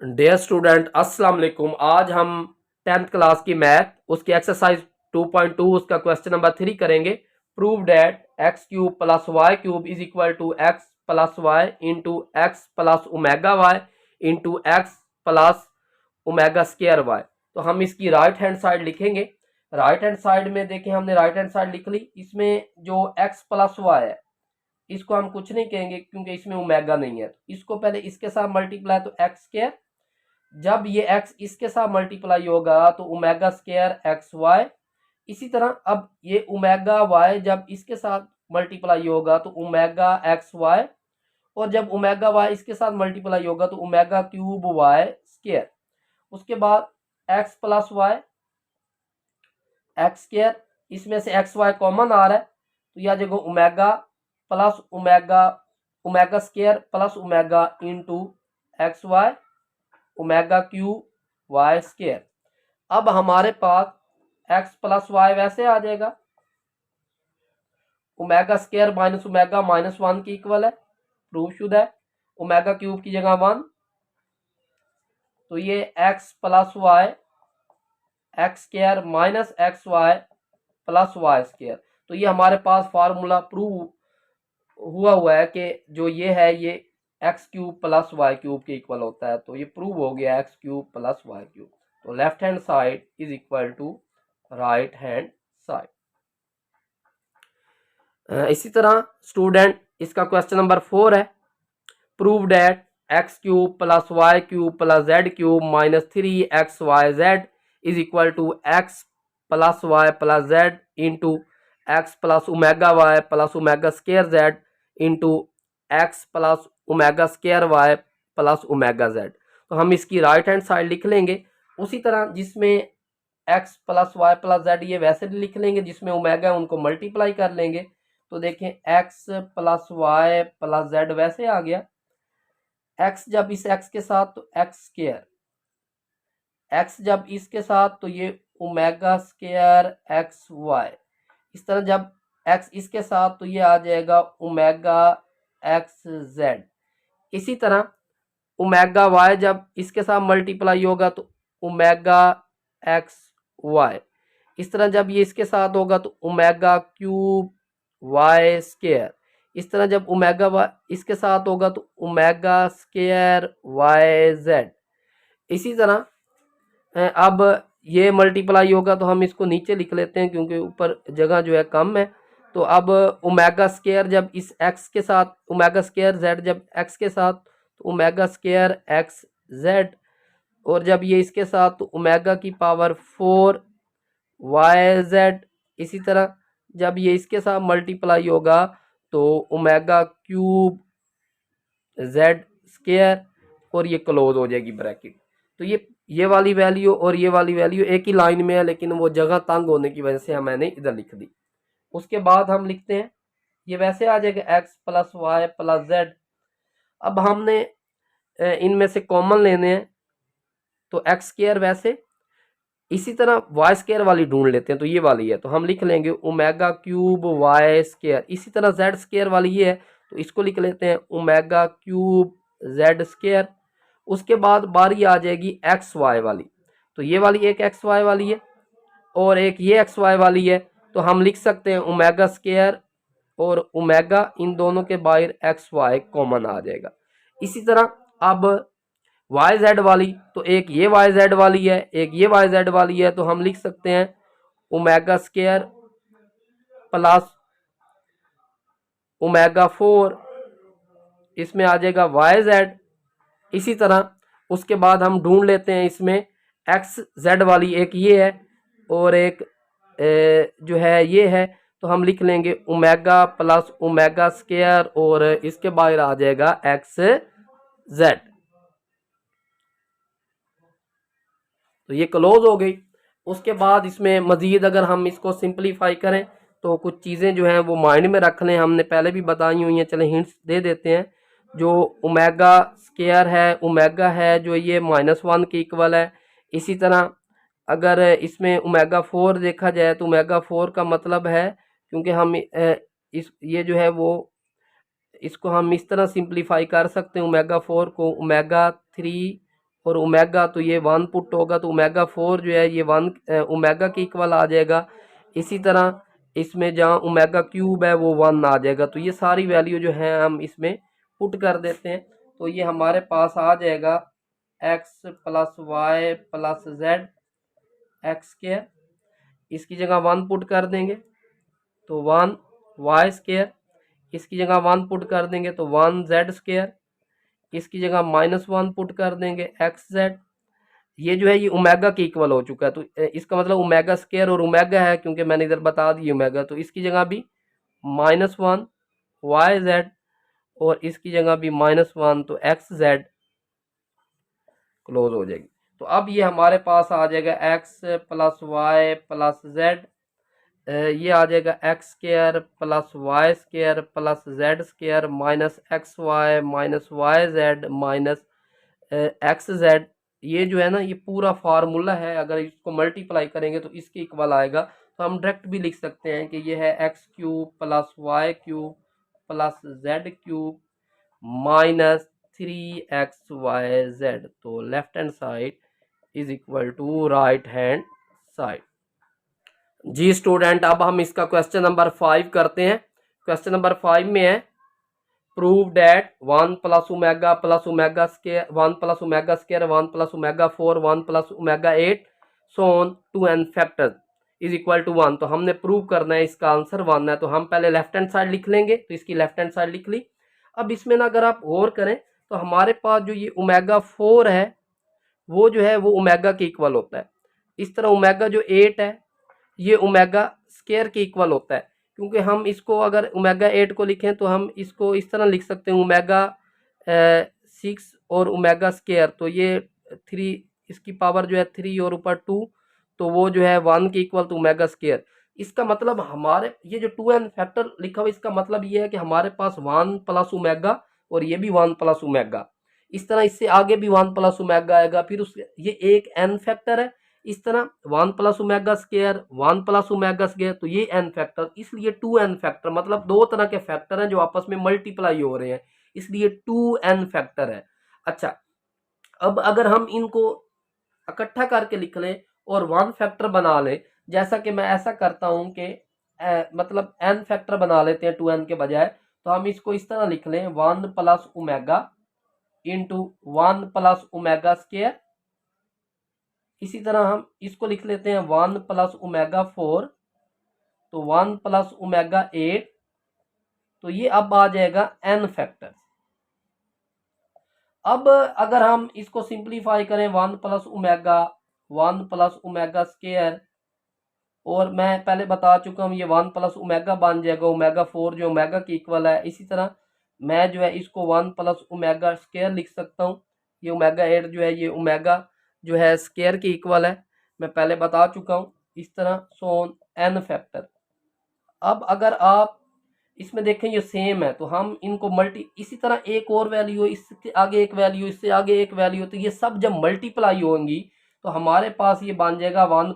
Dear student अस्सलाम वालेकुम। आज हम 10th क्लास की मैथ उसकी एक्सरसाइज 2.2 उसका क्वेश्चन नंबर 3 करेंगे। Prove that x cube plus y cube is equal to x plus y into x plus omega y into x plus omega square y. तो हम इसकी राइट हैंड साइड लिखेंगे। Right hand side में देखें, हमने right hand side लिख ली। इसमें जो एक्स प्लस वाई है इसको हम कुछ नहीं कहेंगे क्योंकि इसमें ओमेगा नहीं है। इसको पहले इसके साथ मल्टीप्लाई तो एक्स स्केयर, जब ये x इसके साथ मल्टीप्लाई होगा तो ओमेगा स्केयर एक्स वाई। इसी तरह अब ये ओमेगा वाई जब इसके साथ मल्टीप्लाई होगा तो ओमेगा एक्स वाई, और जब ओमेगा वाई इसके साथ मल्टीप्लाई होगा तो ओमेगा क्यूब वाई स्केयर। उसके बाद x plus y x square, इसमें से एक्स वाई कॉमन आ रहा है तो यह जगह omega plus omega omega square plus omega into x y omega cube y square. अब हमारे पास x प्लस वाई वैसे आ जाएगा, omega square minus omega minus 1 की इक्वल है, प्रूव शुदा है। ओमेगा क्यूब की जगह 1, तो ये x plus y x square minus x y plus y square. तो ये हमारे पास फार्मूला प्रूव हुआ है कि जो ये है ये x cube plus y cube के इक्वल होता है। तो ये प्रूव हो गया x cube plus y cube. तो left hand side is equal to right hand side. इसी तरह स्टूडेंट इसका क्वेश्चन नंबर 4 है। Prove that x cube plus y cube plus z cube minus 3 x y z is equal to x plus y plus z into x plus omega y plus omega square z into x plus omega square y plus omega z. तो हम इसकी right hand side लिख लेंगे। उसी तरह जिसमें x plus y plus z ये वैसे भी लिख लेंगे, जिसमें ओमेगा है उनको मल्टीप्लाई कर लेंगे। तो देखें x plus y plus z वैसे आ गया, एक्स जब इस एक्स के साथ तो एक्स स्केयर, एक्स जब इसके साथ तो ये ओमेगा स्केयर एक्स वाई। इस तरह जब एक्स इसके साथ तो ये आ जाएगा ओमेगा एक्स जेड। इसी तरह ओमेगा वाई जब इसके साथ मल्टीप्लाई होगा तो ओमेगा एक्स वाई। इस तरह जब ये इसके साथ होगा तो ओमेगा क्यूब वाई स्केयर। इस तरह जब ओमेगा वाई इसके साथ होगा तो ओमेगा स्केयर वाई जेड। इसी तरह अब ये मल्टीप्लाई होगा तो हम इसको नीचे लिख लेते हैं क्योंकि ऊपर जगह जो है कम है। तो अब ओमेगा स्केयर जब इस एक्स के साथ ओमेगा स्केयर जेड जब एक्स के साथ तो ओमेगा स्केयर एक्स जेड, और जब ये इसके साथ तो ओमेगा की पावर 4 वाई जेड। इसी तरह जब ये इसके साथ मल्टीप्लाई होगा तो ओमेगा क्यूब जेड स्केयर, और ये क्लोज हो जाएगी ब्रैकेट। तो ये वाली वैल्यू और ये वाली वैल्यू एक ही लाइन में है, लेकिन वो जगह तंग होने की वजह से मैंने इधर लिख दी। उसके बाद हम लिखते हैं ये वैसे आ जाएगा x plus y plus z. अब हमने इनमें से कॉमन लेने हैं तो एक्स स्केयर वैसे, इसी तरह वाई स्केयर वाली ढूंढ लेते हैं तो ये वाली है तो हम लिख लेंगे ओमेगा क्यूब वाई स्केयर। इसी तरह जेड स्केयर वाली ये है तो इसको लिख लेते हैं ओमेगा क्यूब जेड स्केयर। उसके बाद बारी आ जाएगी एक्स वाई वाली, तो ये वाली एक एक्स वाई वाली है और एक ये एक्स वाई वाली है। तो हम लिख सकते हैं ओमेगा स्केयर और ओमेगा, इन दोनों के बाहर एक्स वाई कॉमन आ जाएगा। इसी तरह अब वाई जेड वाली, तो एक ये वाई जेड वाली है एक ये वाई जेड वाली है, तो हम लिख सकते हैं ओमेगा स्केयर प्लस ओमेगा 4, इसमें आ जाएगा वाई जेड। इसी तरह उसके बाद हम ढूंढ लेते हैं इसमें एक्स जेड वाली, एक ये है और एक जो है ये है, तो हम लिख लेंगे ओमेगा प्लस ओमेगा स्केयर और इसके बाहर आ जाएगा एक्स जेड। तो ये क्लोज हो गई। उसके बाद इसमें मज़ीद अगर हम इसको सिंपलीफाई करें तो कुछ चीज़ें जो हैं वो माइंड में रख लें, हमने पहले भी बताई हुई हैं, चलें हिंट्स दे देते हैं। जो ओमेगा स्केयर है ओमेगा है जो ये -1 के इक्वल है। इसी तरह अगर इसमें ओमेगा 4 देखा जाए तो ओमेगा 4 का मतलब है, क्योंकि हम इस ये जो है वो इसको हम इस तरह सिंपलीफाई कर सकते हैं ओमेगा 4 को ओमेगा 3 और ओमेगा, तो ये 1 पुट होगा तो ओमेगा 4 जो है ये 1 ओमेगा के इक्वल आ जाएगा। इसी तरह इसमें जहाँ ओमेगा क्यूब है वो 1 आ जाएगा। तो ये सारी वैल्यू जो है हम इसमें पुट कर देते हैं, तो ये हमारे पास आ जाएगा x plus y plus z x square. इसकी जगह 1 पुट कर देंगे तो 1 वाई स्क्वायर, इसकी जगह 1 पुट कर देंगे तो 1 जेड स्क्वायर, इसकी जगह -1 पुट कर देंगे एक्स जेड। ये जो है ये ओमेगा के इक्वल हो चुका है, तो इसका मतलब ओमेगा स्क्वायर और ओमेगा है, क्योंकि मैंने इधर बता दी ओमेगा, तो इसकी जगह भी -1 वाई जेड और इसकी जगह भी -1 तो एक्स जेड क्लोज हो जाएगी। तो अब ये हमारे पास आ जाएगा x plus y plus z, ये आ जाएगा x square plus y square plus z square minus x y minus y z minus x z. ये जो है ना ये पूरा फार्मूला है, अगर इसको मल्टीप्लाई करेंगे तो इसके इक्वल आएगा। तो हम डायरेक्ट भी लिख सकते हैं कि ये है x cube plus y cube plus z cube minus 3xyz। तो left hand side is equal to right hand side. जी स्टूडेंट, अब हम इसका क्वेश्चन नंबर 5 करते हैं। क्वेश्चन नंबर 5 में है prove that 1 plus omega square 1 plus omega square 1 plus omega 4 1 plus omega 8 so on to n factor is equal to 1। तो हमने प्रूव करना है, इसका आंसर 1 है। तो हम पहले लेफ्ट हैंड साइड लिख लेंगे, तो इसकी लेफ्ट हैंड साइड लिख ली। अब इसमें ना अगर आप गौर करें तो हमारे पास जो ये ओमेगा 4 है वो जो है वो ओमेगा के इक्वल होता है। इस तरह ओमेगा जो 8 है ये ओमेगा स्क्वायर के इक्वल होता है, क्योंकि हम इसको अगर ओमेगा 8 को लिखें तो हम इसको इस तरह लिख सकते हैं ओमेगा 6 और ओमेगा स्क्वायर, तो ये 3 इसकी पावर जो है 3 और ऊपर 2, तो वो जो है 1 के इक्वल तो ओमेगा स्क्वायर। इसका मतलब हमारे ये जो 2n फैक्टर लिखा हुआ इसका मतलब ये है कि हमारे पास 1 प्लस ओमेगा और ये भी 1 प्लस ओमेगा, इस तरह इससे आगे भी 1 प्लस ओमेगा आएगा, फिर उस ये एक n फैक्टर है। इस तरह 1 plus omega square 1 plus omega square, तो ये n फैक्टर, इसलिए 2n फैक्टर, मतलब दो तरह के फैक्टर हैं जो आपस में मल्टीप्लाई हो रहे हैं, इसलिए 2n फैक्टर है। अच्छा, अब अगर हम इनको इकट्ठा करके लिख लें और 1 फैक्टर बना लें, जैसा कि मैं ऐसा करता हूं कि मतलब n फैक्टर बना लेते हैं 2n के बजाय, तो हम इसको इस तरह लिख लें 1 plus omega into 1 plus omega square. इसी तरह हम इसको लिख लेते हैं 1 प्लस ओमेगा 4 तो 1 प्लस ओमेगा 8, तो ये अब आ जाएगा n फैक्टर। अब अगर हम इसको सिंप्लीफाई करें 1 प्लस ओमेगा स्क्वायर, और मैं पहले बता चुका हूँ ये 1 प्लस ओमेगा बन जाएगा, ओमेगा 4 जो ओमेगा के इक्वल है। इसी तरह मैं जो है इसको 1 प्लस ओमेगा स्क्वायर लिख सकता हूँ, ये ओमेगा 8 जो है ये ओमेगा जो है स्क्वायर के इक्वल है, मैं पहले बता चुका हूँ। इस तरह सोन n फैक्टर। अब अगर आप इसमें देखें ये सेम है तो हम इनको मल्टी, इसी तरह एक और वैल्यू, इसके आगे एक वैल्यू, इससे आगे एक वैल्यू, तो ये सब जब मल्टीप्लाई होंगी तो हमारे पास ये बन जाएगा 1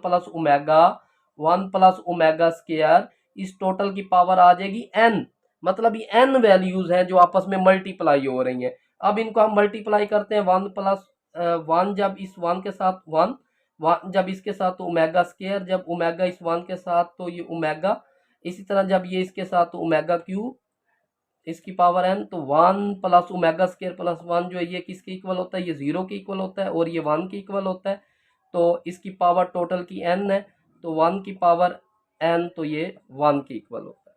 प्लस ओमेगा स्क्वायर, इस टोटल की पावर आ जाएगी n, मतलब ये n वैल्यूज हैं जो आपस में मल्टीप्लाई हो रही हैं। अब इनको हम मल्टीप्लाई करते हैं 1 प्लस 1 जब इस 1 के साथ 1 जब इसके साथ तो ओमेगा स्क्वायर, जब ओमेगा इस 1 के साथ तो ये ओमेगा, इसी तरह जब ये इसके साथ तो ओमेगा क्यूब इसकी पावर n, तो 1 प्लस ओमेगा स्क्वायर प्लस 1 जो है ये किसके इक्वल होता है, ये 0 के इक्वल होता है और ये 1 के इक्वल होता है। तो इसकी पावर टोटल की n है, तो 1 की पावर n तो ये 1 के इक्वल होता है।